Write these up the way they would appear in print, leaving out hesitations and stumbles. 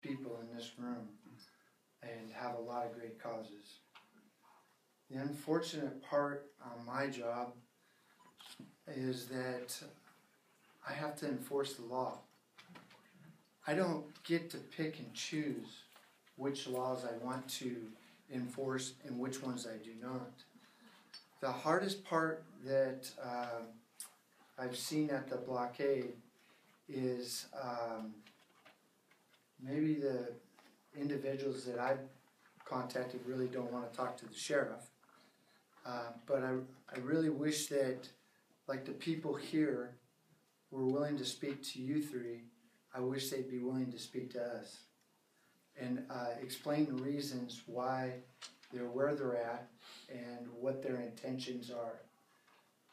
people in this room and have a lot of great causes. The unfortunate part on my job is that I have to enforce the law. I don't get to pick and choose which laws I want to enforce and which ones I do not. The hardest part that I've seen at the blockade is maybe the individuals that I've contacted really don't want to talk to the sheriff. But I really wish that, like the people here were willing to speak to you three, I wish they'd be willing to speak to us and explain the reasons why they're where they're at and what their intentions are.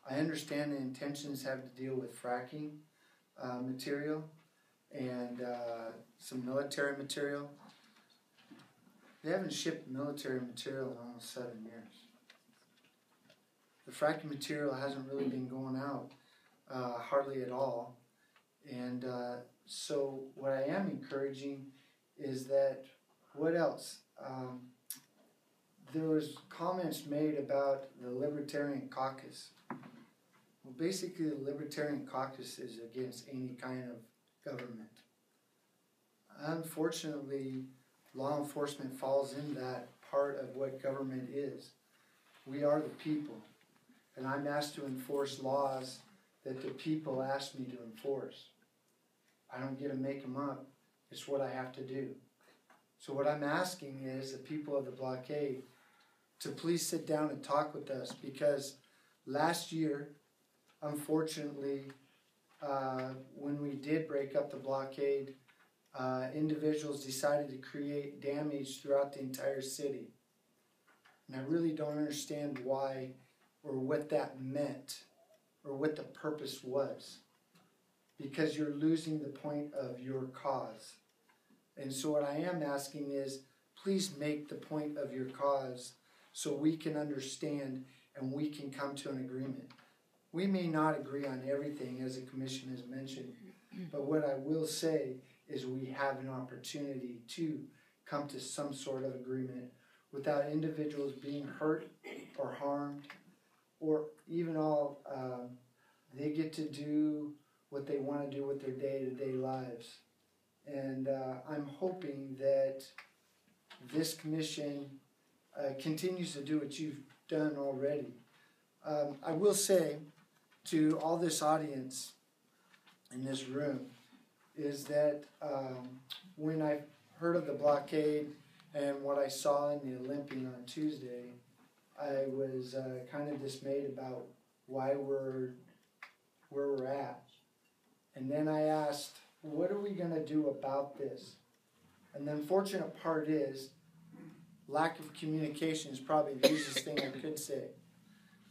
I understand the intentions have to deal with fracking material and some military material. They haven't shipped military material in almost 7 years. The fracking material hasn't really been going out hardly at all. And so what I am encouraging is that, what else? There was comments made about the Libertarian Caucus. Well, basically the Libertarian Caucus is against any kind of government. Unfortunately, law enforcement falls in that part of what government is. We are the people, and I'm asked to enforce laws that the people ask me to enforce. I don't get to make them up. It's what I have to do. So what I'm asking is the people of the blockade to please sit down and talk with us, because last year, unfortunately, when we did break up the blockade, individuals decided to create damage throughout the entire city. And I really don't understand why or what that meant or what the purpose was, because you're losing the point of your cause. And so what I am asking is, please make the point of your cause so we can understand and we can come to an agreement. We may not agree on everything, as the commission has mentioned, but what I will say is we have an opportunity to come to some sort of agreement without individuals being hurt or harmed, or even all they get to do what they want to do with their day-to-day lives. And I'm hoping that this commission continues to do what you've done already. I will say to all this audience in this room is that when I heard of the blockade and what I saw in the Olympian on Tuesday, I was kind of dismayed about why we're where we're at. And then I asked, what are we going to do about this? And the unfortunate part is, lack of communication is probably the easiest thing I could say.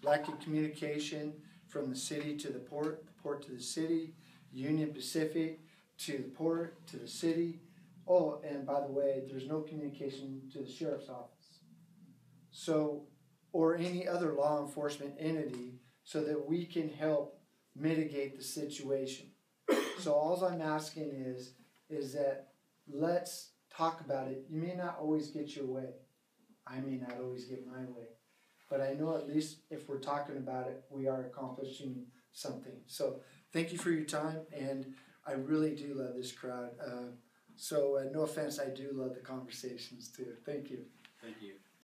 Lack of communication from the city to the port to the city, Union Pacific to the port to the city. Oh, and by the way, there's no communication to the sheriff's office. So, or any other law enforcement entity, so that we can help mitigate the situation. So all I'm asking is that let's talk about it. You may not always get your way. I may not always get my way. But I know at least if we're talking about it, we are accomplishing something. So thank you for your time, and I really do love this crowd. So no offense, I do love the conversations too. Thank you. Thank you.